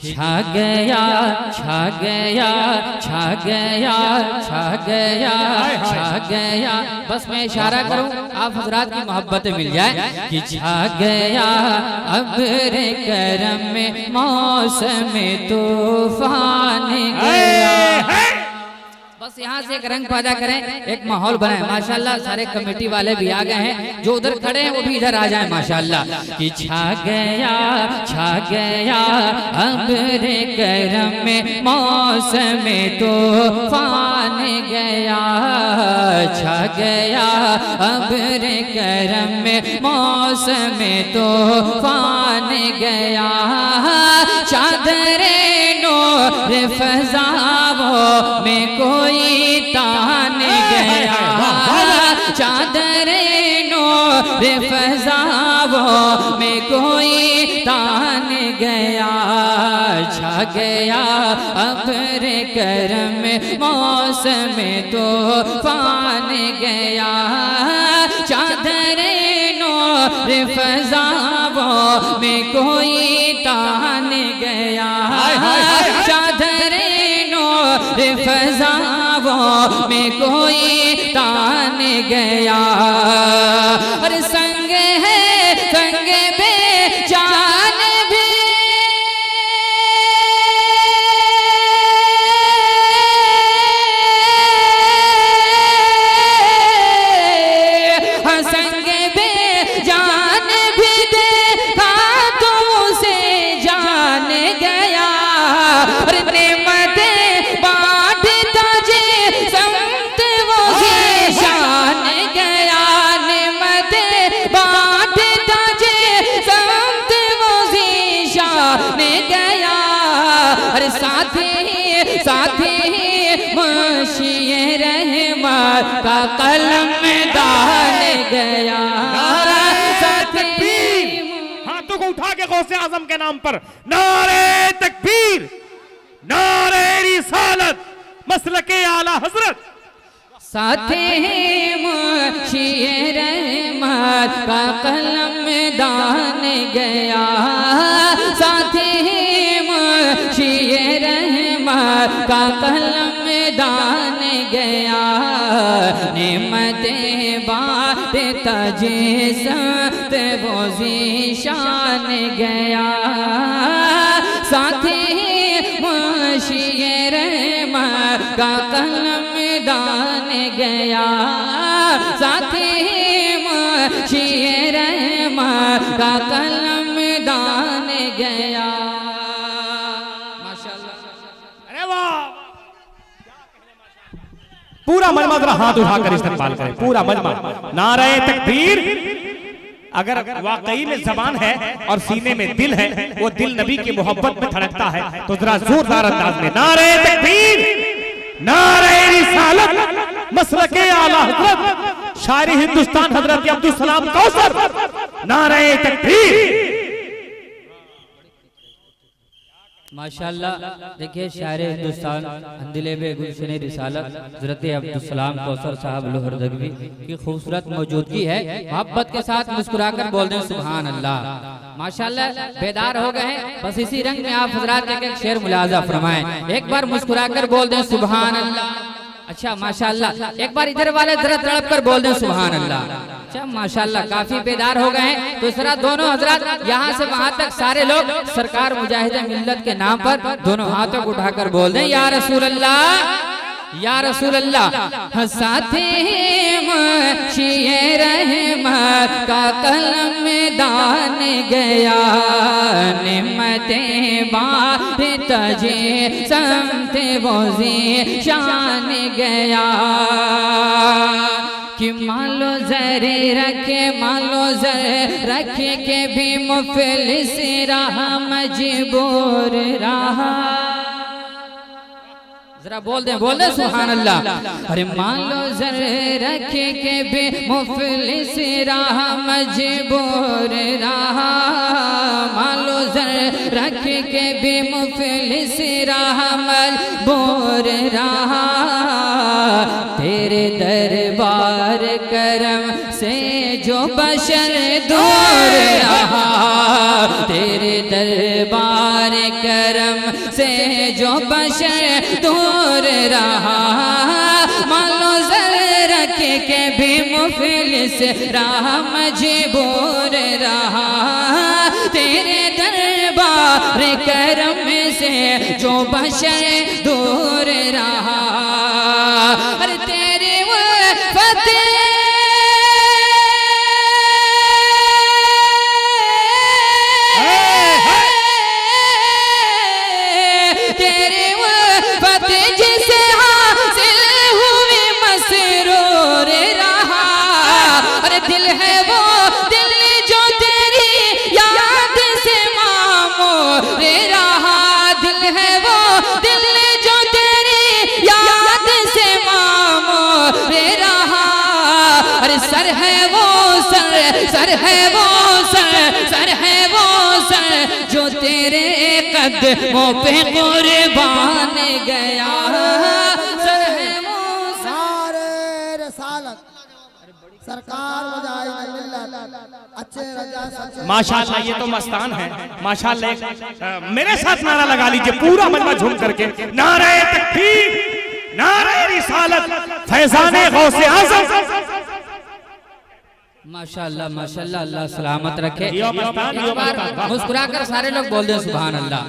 छा गया छा गया छा गया छा गया छा गया। बस मैं इशारा करूं आप हजरात की मोहब्बतें मिल जाए कि छा गया अब्र करम में मौसम तूफान गया। बस यहाँ से एक रंग पैदा करें, एक माहौल बनाए। माशाल्लाह सारे कमेटी वाले भी आ गए हैं, जो उधर खड़े हैं वो भी इधर आ जाए माशाल्लाह। कि छा गया अब्र करम में मौसम तूफान गया। छा गया अब्र करम में मौसम तूफान गया। चादरे नूर फज़ाओं में कोई तान गया। चादरे नूर फज़ाओं में कोई तान गया। छा गया अब्र करम में मौसम तूफान गया। चादरे नूर फज़ाओं में कोई तान गया। चादरे नूर फज़ाओं में कोई तान गया। और संग है संग बेजान भी संग बेजान भी देखा तो उसे जान गया। और नेमतें बांटता जे संत वो शान गया। नेमतें बांटता जे संत वो शान गया। और साथी मुंशी रहमत का कलम दान गया। हाथों को उठा के गौसे आजम के नाम पर नारे तकबीर, नारे रिसालत, मसलके आला हजरत। साथे मुंशी रहमत का कलम दान गया। साथे मुंशी रहमत का कलम दान गया। नेमतें बांटता जे संत वो शान गया। साथे मुंशी रहमत का कलम दान गया। साथे मुंशी रहमत का कलम दान गया। माशाल्लाह। अरे वाह, पूरा मजमा जरा हाथ उठाकर इस्तेमाल करें, पूरा मजमा। नारे तकबीर। अगर वाकई में जबान है और सीने में दिल है, वो दिल नबी की मोहब्बत में धड़कता है, तो जरा जोरदार अंदाज में नारे तकबीर, नारे रिसालत, मसलके आला हजरत, शायरी हिंदुस्तान हजरत अब्दुल सलाम कौसर, नारे तकबीर। माशाल्लाह देखिए शायर हिंदुस्तान अंदिलेबे गुलशन रिसालत हज़रत अब्दुल सलाम कौसर साहब लोहरदगवी की खूबसूरत मौजूदगी है। मोहब्बत के साथ मुस्कुराकर बोल दें सुभान अल्लाह। माशाल्लाह बेदार हो गए हैं। बस इसी रंग में आप हजरात एक शेर मुलाजा फरमाएं। एक बार मुस्कुराकर बोल दें सुभान अल्लाह। अच्छा माशाल्लाह एक बार इधर वाले जरा तड़प कर बोल दें सुभान अल्लाह। अच्छा माशाल्लाह काफी बेदार हो गए हैं। तो इस तरह दोनों हजरात यहाँ से वहाँ तक सारे लोग सरकार मुजाहिद मिल्लत के नाम पर दोनों हाथों को उठाकर बोल दें या रसूल अल्लाह, या रसूल अल्लाह। साथे मुंशी रहमत का कलम दान गया। नेमतें बांटता जे संत वो शान गया। कि मालो जरे रखे, मालो जरे रखे के भी मुफलिस रहा, मजबूर रहा। जरा बोल दे सुभान अल्लाह। अरे मान लो जर रखे के भी मुफलिस रहा, मजबूर रहा। मान लो जर रखे के भी मुफलिस रहा, मजबूर रहा। तेरे दरबार करम से जो बशर दूर रहा, तेरे दरबार करम से जो बशर दूर रहा, मानो ज़रा के भी मुफलिस रहा, मजबूर रहा। तेरे दरबार करम से जो बशर दूर रहा, अरे तेरे वो फतेह दिल है वो दिल जो तेरी याद से मामूर रहा, दिल है वो दिल जो तेरी याद से मामूर रहा। अरे सर है वो सर है वो सर है वो सर जो तेरे कदमों पे कुर्बान गया। सर है वो सारे रसालत सरकार अच्छे रजा माशाल्लाह, ये तो मस्तान है माशाल्लाह। मेरे साथ नारा लगा लीजिए पूरा मजमा झूम करके, नारे तकबीर, नारे रिसालत, फैज़ाने गौसे आज़म। माशाल्लाह माशाल्लाह, अल्लाह सलामत रखे। यो मस्तान, यो मस्तान। मुस्कुराकर सारे लोग बोल दें सुभान अल्लाह।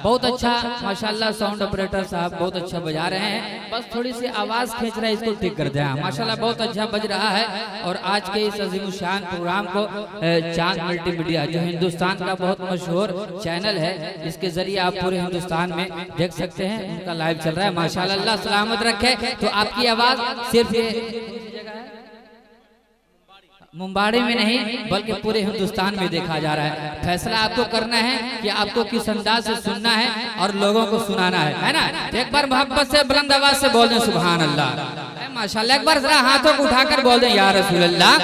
बहुत अच्छा माशाल्लाह, साउंड ऑपरेटर साहब बहुत अच्छा बजा रहे हैं, बस थोड़ी सी आवाज खींच रहा है, इसको ठीक कर दें। माशाल्लाह बहुत अच्छा बज रहा है। और आज के इस अजीमुशान प्रोग्राम को चांद मल्टीमीडिया जो हिंदुस्तान का बहुत मशहूर चैनल है, इसके जरिए आप पूरे हिंदुस्तान में देख सकते हैं, उनका लाइव चल रहा है। माशाल्लाह, अल्लाह सलामत रखे। तो आपकी आवाज सिर्फ ये मुंबाड़ी में नहीं बल्कि पूरे हिंदुस्तान में देखा जा रहा है। फैसला आपको करना है कि आपको किस अंदाज से सुनना है और लोगों को सुनाना है ना। तो एक बार मोहब्बत से बुलंद आवाज से बोल दें सुभान अल्लाह। माशाल्लाह, एक बार जरा हाथों को उठाकर बोल दें या रसूल अल्लाह।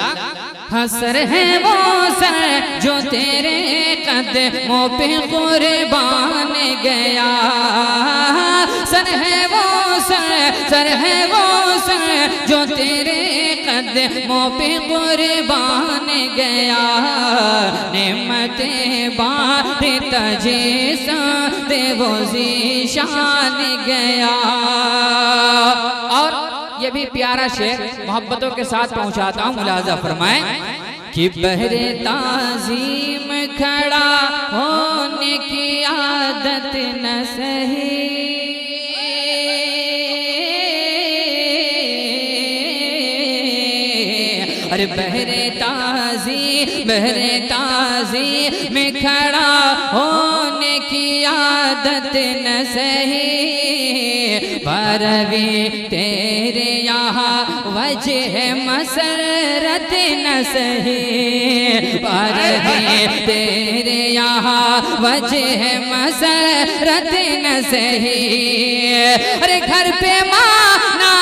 सर है वो सर जो तेरे कदमों पे कुर्बान गया, सर है वो सर है वो सर जो तेरे कदमों पे कुर्बान गया। नेमतें बात तजे देवो ज़ीशान गया। और ये भी प्यारा शेर मोहब्बतों के साथ पहुंचाता हूँ, मुलाजा फरमाएं कि बहरे ताज़ीम खड़ा होने की आदत न सही, अरे बहरे ताज़ी में खड़ा होने की आदत न सही। परवी तेरे यहाँ वजह मसरत न सही, परवी तेरे यहाँ वजह मसरत न सही। अरे घर पे माना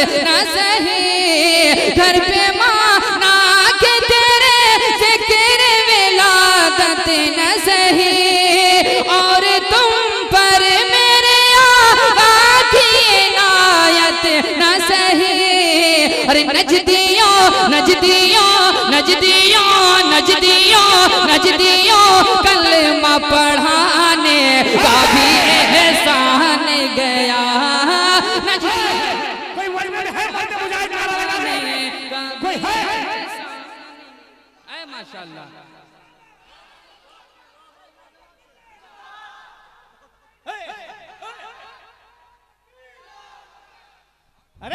न सही, घर पे माना के तेरे ज़िक्र विलादत न सही। और तुम पर मेरे आका की इनायत न सही। अरे नजदियों नजदियों नजदियों नजदियों नजदियों कलमा पढ़ाने का भी एहसान गया। माशाल्लाह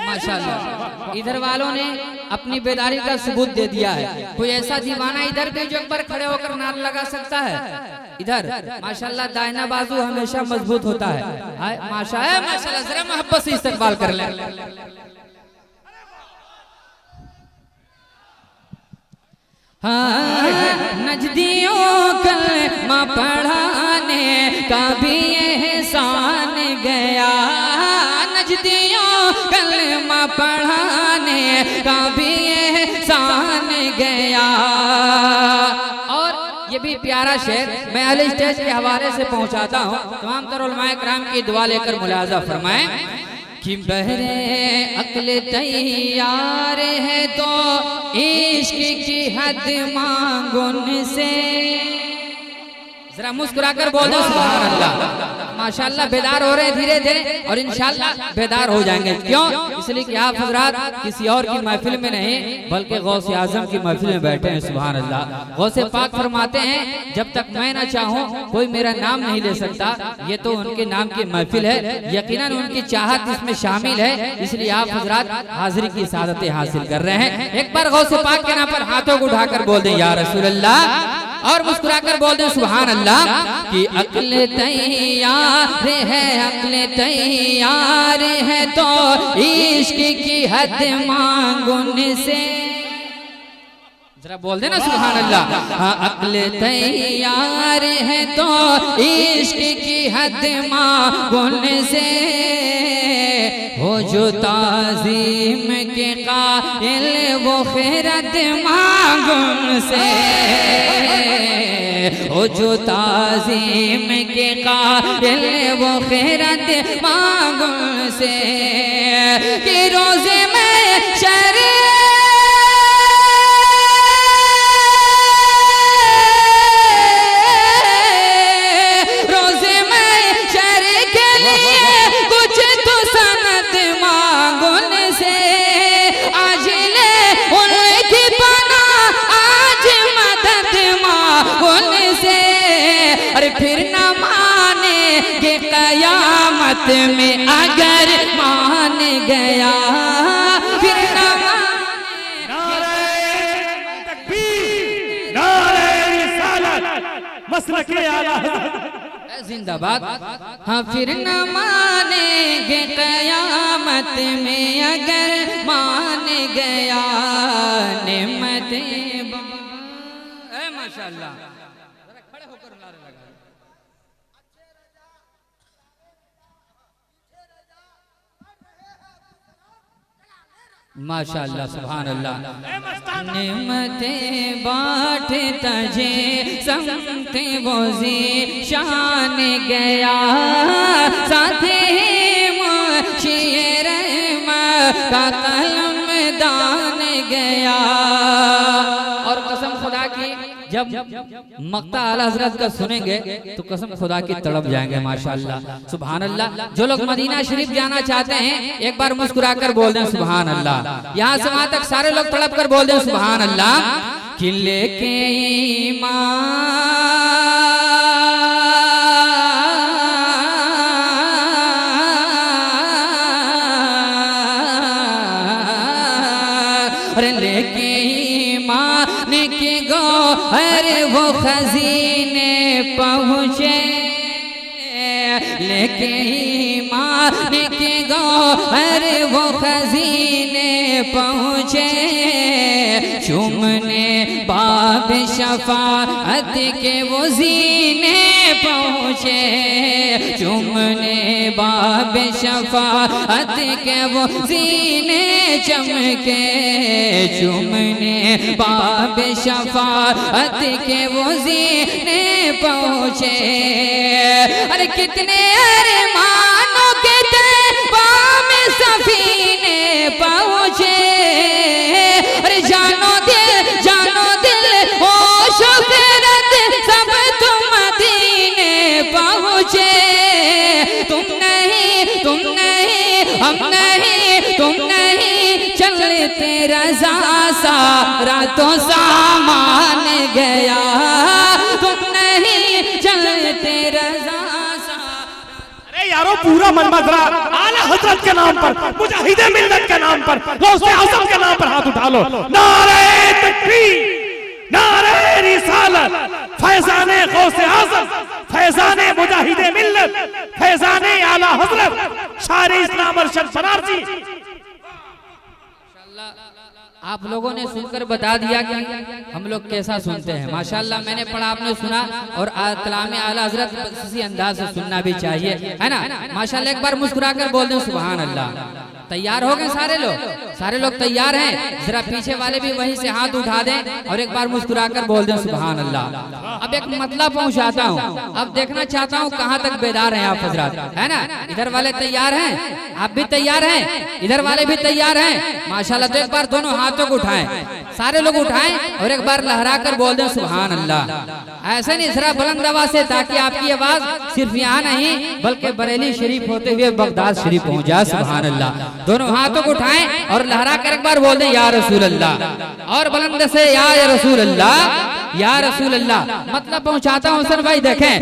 माशाल्लाह, इधर वालों ने अपनी बेदारी का सबूत दे दिया है। कोई ऐसा दीवाना इधर भी जो एक बार खड़े होकर नारा लगा सकता है? इधर माशाल्लाह दाहिना बाजू हमेशा मजबूत होता है। माशाल्लाह, जरा मोहब्बत से इस्तकबाल कर ले। नजदियों कलमा पढ़ाने का भी एहसान गया। नजदियों कलमा पढ़ाने का भी एहसान गया। और ये भी प्यारा शेर मैं अहले स्टेज के हवाले से पहुंचाता हूं। तमाम तर उलमाए किराम की दुआ लेकर मुलाजा फरमाएं कि बहरे अक्ल तैयार है तो इश्क की हद मांगो उनसे। जरा मुस्कुराकर बोल दो सुभान अल्लाह। माशाअल्लाह बेदार हो रहे हैं धीरे धीरे और इंशाअल्लाह बेदार हो जाएंगे। क्यों? इसलिए कि आप हजरात किसी और की महफिल में नहीं बल्कि गौसे आजम की महफिल में बैठे हैं। सुभान अल्लाह। गौसे पाक फरमाते हैं जब तक मैं ना चाहूं कोई मेरा नाम नहीं ले सकता। ये तो उनके नाम की महफिल है, यकीनन उनकी चाहत इसमें शामिल है, इसलिए आप हजरात हाजिरी की सादतें हासिल कर रहे हैं। एक बार गौसे पाक के नाम पर हाथों को उठाकर बोल दें या रसूल अल्लाह और मुस्कुराकर बोल दे सुभान अल्लाह कि अक्ल तैयार है, अक्ल तैयार है तो इश्क की हद मांगो उनसे। जरा बोल देना सुभान अल्लाह। हाँ अक्ल तैयार है तो इश्क की हद मांगो उनसे। हो जो ताज़ीम के कायल वो खैरत मांगो उनसे। हो जो ताज़ीम के कायल वो खैरत मांगो उनसे कि रोज़े में शर फिर न मानेंगे कयामत में अगर मान गया फिर न जिंदाबाद। हाँ फिर न मानेंगे कयामत में अगर मान गया नेमतें माशाअल्लाह। माशाअल्लाह सुभान अल्लाह। नेमतें बांटता जे समते वो शान गया साथे मुशीर का कलम दान गया। और कसम खुदा की जब मक्ता आला हजरत का सुनेंगे तो कसम खुदा की तड़प जाएंगे। माशाअल्लाह सुभान अल्लाह। जो लोग मदीना शरीफ जाना चाहते हैं एक बार मुस्कुराकर बोल दें सुभान अल्लाह। यहाँ से वहां तक सारे लोग तड़प कर बोल दें सुभान अल्लाह। कि लेके अरे लेके ईमान के गौहर वो खजीने पहुँचे। लेके ईमान के गौहर वो खजीने पहुँचे। चुमने बाब शफाअत के वो जीने पहुँचे। चुमने बाब शफाअत के वो जीने चमके। चुमने बाब शफाअत के वो जीने पहुँचे। अरे कितने अरमानों के तैबा में सफीने पहुँचे। अरे जानो दिल होश फिरत सब तुम मदीने पहुँचे। तुम नहीं हम नहीं तुम नहीं चलते रज़ा सारा तो सामान गया। तुम नहीं चलते रज़ा अरे यारो पूरा मनमजरा आला हजरत के नाम पर मुजाहिदे मिल्लत के नाम पर गौसे आज़म के नाम पर हाथ उठा लो। नारे तकबीर नारे रिसालत फैज़ाने गौसे आज़म फैज़ाने मुजाहिदे मिल्लत फैज़ाने आला हजरत शारे इस्लाम अरशद बनारसी। आप लोगों ने सुनकर बता दिया कि हम लोग कैसा सुनते हैं। माशाअल्लाह मैंने पढ़ा आपने सुना और कलाम आला हजरत इसी अंदाज से सुनना भी चाहिए है ना। माशाअल्लाह एक बार मुस्कुराकर बोल दें सुभान अल्लाह। तैयार हो गए सारे लोग तैयार हैं। जरा पीछे वाले भी वहीं से हाथ उठा दें और एक बार मुस्कुराकर बोल दें सुभान अल्लाह। अब एक मतलब पहुंचाता हूं, अब देखना चाहता हूं कहां तक बेदार हैं आप हजरात, है ना। इधर वाले तैयार हैं, आप भी तैयार हैं, इधर वाले भी तैयार हैं माशाल्लाह। तो एक बार दोनों हाथों को उठाएं, सारे लोग उठाएं और एक बार लहरा कर बोल दें सुभान अल्लाह। ऐसे नहीं, जरा बुलंद आवाज से, ताकि आपकी आवाज सिर्फ यहाँ नहीं बल्कि बरेली शरीफ होते हुए बगदाद शरीफ पहुंच जाए। सुभान अल्लाह। दोनों हाथों को उठाएं और लहरा कर एक बार बोल दें या रसूल अल्लाह, और बुलंद से या रसूल अल्लाह, या रसूल अल्लाह। मतलब पहुंचाता हूं सर भाई, देखें